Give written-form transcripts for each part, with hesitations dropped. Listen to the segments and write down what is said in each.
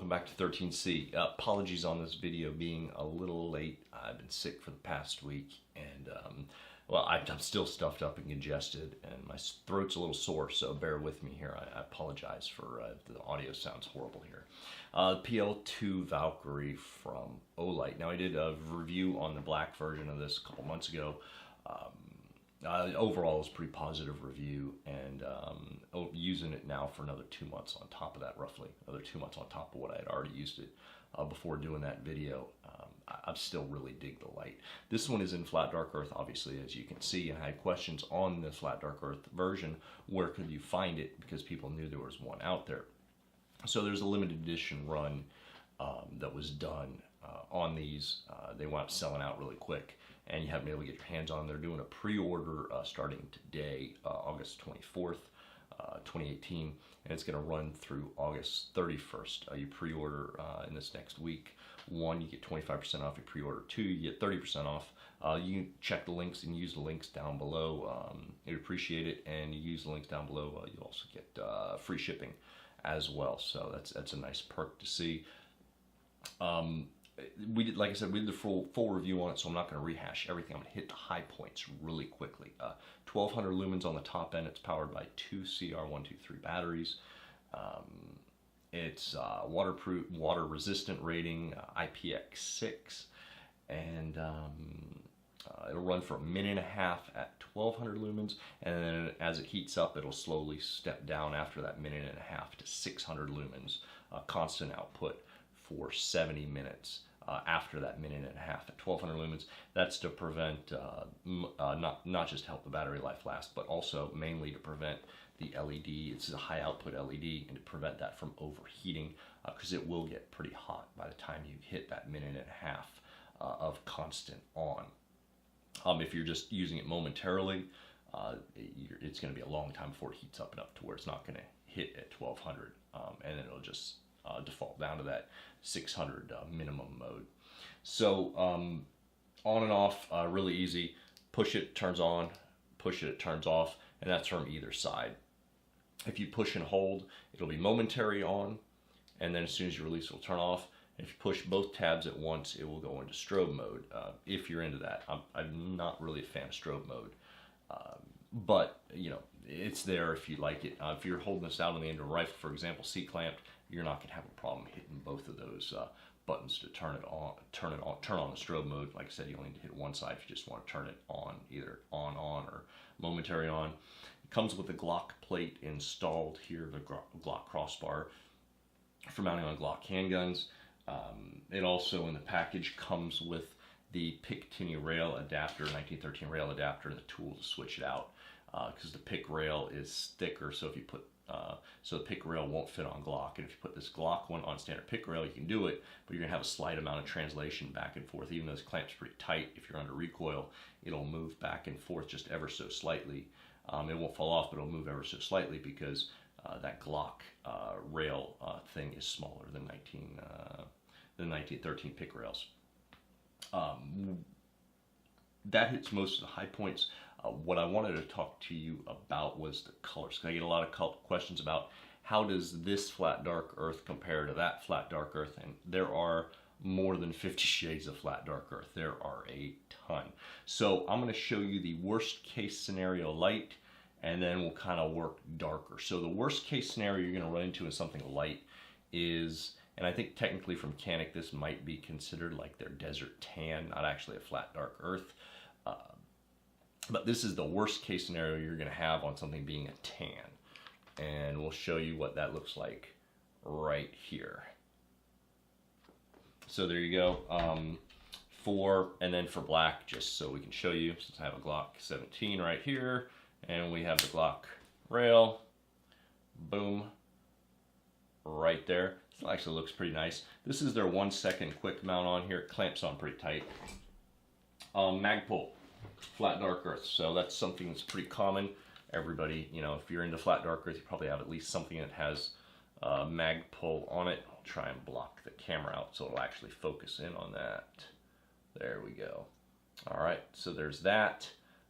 welcome back to 13C. Apologies on this video being a little late. I've been sick for the past week, and well, I'm still stuffed up and congested, and my throat's a little sore, so bear with me here. I apologize for if the audio sounds horrible here. PL2 Valkyrie from OLight. Now, I did a review on the black version of this a couple months ago. Overall, it was a pretty positive review, and using it now for another 2 months on top of that, roughly another 2 months on top of what I had already used it before doing that video. I still really dig the light. This one is in flat dark earth, obviously, as you can see, and I had questions on the flat dark earth version. Where could you find it? Because people knew there was one out there. So there's a limited edition run that was done on these. They wound up selling out really quick, and you haven't been able to get your hands on them. They're doing a pre-order starting today, August 24th, 2018, and it's going to run through August 31st. You pre-order in this next week. 1, you get 25% off your pre-order. 2, you get 30% off. You can check the links and use the links down below. I'd appreciate it, and you use the links down below. You also get free shipping as well, so that's a nice perk to see. We did, like I said, we did the full review on it, so I'm not going to rehash everything. I'm going to hit the high points really quickly. 1200 lumens on the top end. It's powered by 2 CR123 batteries. It's waterproof, water resistant rating, IPX6, and it'll run for 1.5 minutes at 1200 lumens, and then as it heats up, it'll slowly step down after that 1.5 minutes to 600 lumens, constant output for 70 minutes. After that 1.5 minutes at 1200 lumens. That's to prevent, not just to help the battery life last, but also mainly to prevent the LED. It's a high output LED, and to prevent that from overheating, because it will get pretty hot by the time you hit that 1.5 minutes of constant on. If you're just using it momentarily, it's going to be a long time before it heats up enough to where it's not going to hit at 1200, and then it'll just default down to that 600 minimum mode. So on and off, really easy. Push it, turns on. Push it, it turns off, and that's from either side. If you push and hold, it'll be momentary on, and then as soon as you release, it'll turn off. If you push both tabs at once, it will go into strobe mode. If you're into that, I'm not really a fan of strobe mode, but you know, it's there if you like it. If you're holding this out on the end of a rifle, for example, C-clamped, you're not going to have a problem hitting both of those buttons to turn on the strobe mode. Like I said, you only need to hit one side if you just want to turn it on, either on or momentary on. It comes with a Glock plate installed here, the Glock crossbar for mounting on Glock handguns. It also, in the package, comes with the PIC tinny rail adapter, 1913 rail adapter, and the tool to switch it out, because the PIC rail is thicker, so if you put so the PIC rail won't fit on Glock, and if you put this Glock one on standard PIC rail, you can do it, but you're going to have a slight amount of translation back and forth. Even though this clamp's pretty tight, if you're under recoil, it'll move back and forth just ever so slightly. It won't fall off, but it'll move ever so slightly because that Glock rail thing is smaller than 1913 PIC rails. That hits most of the high points. What I wanted to talk to you about was the colors. I get a lot of questions about how does this flat dark earth compare to that flat dark earth, and there are more than 50 shades of flat dark earth. There are a ton. So I'm going to show you the worst case scenario light, and then we'll kind of work darker. So the worst case scenario you're going to run into in something light is, and I think technically from Canik this might be considered like their desert tan, not actually a flat dark earth. But this is the worst case scenario you're going to have on something being a tan. And we'll show you what that looks like right here. So there you go. And then for black, just so we can show you, since I have a Glock 17 right here, and we have the Glock rail, boom, right there. This actually looks pretty nice. This is their 1 second quick mount on here. It clamps on pretty tight. Magpul, flat dark earth. So that's something that's pretty common. Everybody, you know, if you're into flat dark earth, you probably have at least something that has Magpul on it. I'll try and block the camera out so it'll actually focus in on that. There we go. All right, so there's that.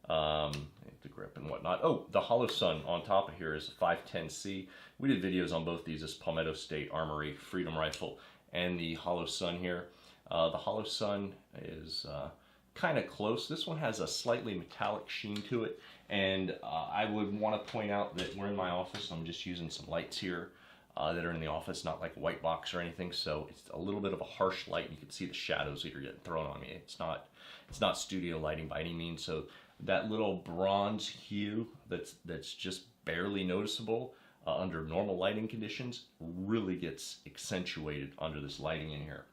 The grip and whatnot. Oh, the Hollow Sun on top of here is a 510C. We did videos on both these, this Palmetto State Armory Freedom Rifle and the Hollow Sun here. The Hollow Sun is kind of close. This one has a slightly metallic sheen to it, and I would want to point out that we're in my office. I'm just using some lights here that are in the office, not like a white box or anything, so it's a little bit of a harsh light. You can see the shadows that are getting thrown on me. It's not studio lighting by any means, so that little bronze hue that's just barely noticeable under normal lighting conditions really gets accentuated under this lighting in here.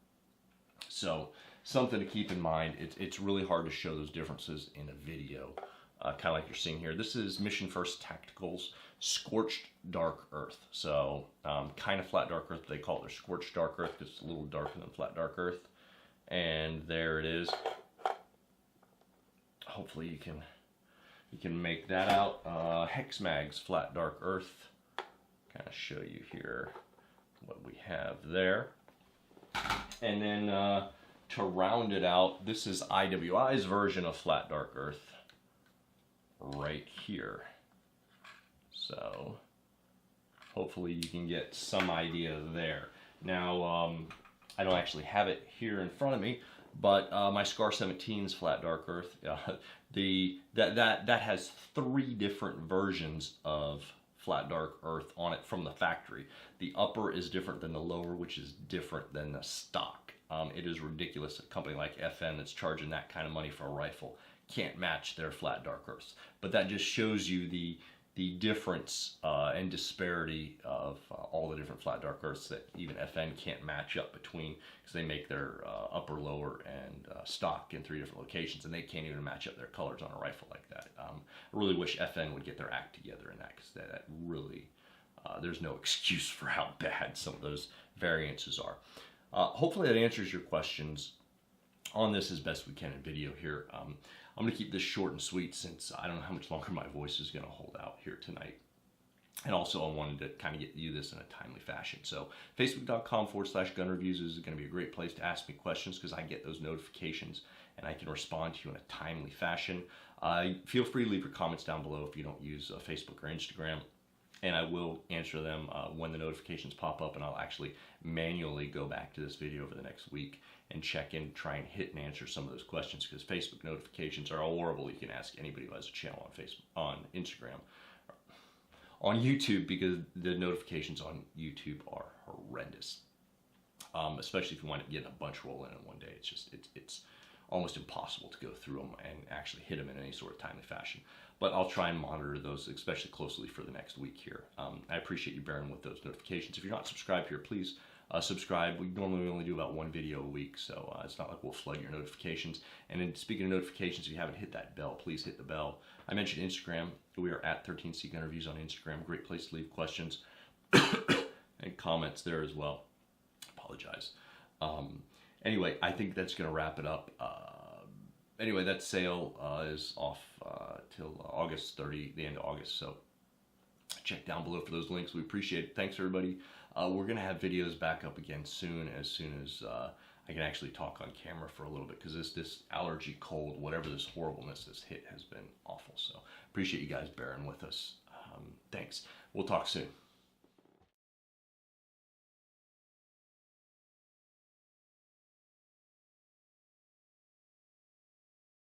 So something to keep in mind. It's really hard to show those differences in a video, kind of like you're seeing here. This is Mission First Tactical's Scorched Dark Earth. So kind of flat dark earth, they call it their Scorched Dark Earth because it's a little darker than flat dark earth. And there it is. Hopefully you can make that out. Hex Mag's Flat Dark Earth. Kind of show you here what we have there. And then to round it out, this is IWI's version of Flat Dark Earth right here. So hopefully you can get some idea there. Now I don't actually have it here in front of me, but my Scar 17's Flat Dark Earth, that has 3 different versions of Flat Dark Earth on it from the factory. The upper is different than the lower, which is different than the stock. It is ridiculous. A company like FN that's charging that kind of money for a rifle can't match their Flat Dark Earths. But that just shows you the difference and disparity of all the different Flat Dark Earths that even FN can't match up between, because they make their upper, lower, and stock in 3 different locations, and they can't even match up their colors on a rifle like that. I really wish FN would get their act together in that, because that really, there's no excuse for how bad some of those variances are. Hopefully that answers your questions on this as best we can in video here. I'm going to keep this short and sweet since I don't know how much longer my voice is going to hold out here tonight. And also I wanted to kind of get you this in a timely fashion. So facebook.com/gun reviews is going to be a great place to ask me questions, because I get those notifications and I can respond to you in a timely fashion. Feel free to leave your comments down below if you don't use Facebook or Instagram, and I will answer them when the notifications pop up, and I'll actually manually go back to this video over the next week and check in, try and hit and answer some of those questions, because Facebook notifications are horrible. You can ask anybody who has a channel on Facebook, on Instagram, on YouTube, because the notifications on YouTube are horrendous. Especially if you wind up getting a bunch rolling in one day. It's just, it's almost impossible to go through them and actually hit them in any sort of timely fashion. But I'll try and monitor those especially closely for the next week here. I appreciate you bearing with those notifications. If you're not subscribed here, please subscribe. We normally only do about 1 video a week, so it's not like we'll flood your notifications. And then, speaking of notifications, if you haven't hit that bell, please hit the bell. I mentioned Instagram. We are at 13C Gun Reviews on Instagram. Great place to leave questions and comments there as well. Apologize. Anyway, I think that's going to wrap it up. Anyway, that sale is off till August 30, the end of August, so check down below for those links. We appreciate it. Thanks, everybody. We're going to have videos back up again soon as I can actually talk on camera for a little bit, because this allergy, cold, whatever this horribleness this hit has been awful. So appreciate you guys bearing with us. Thanks. We'll talk soon.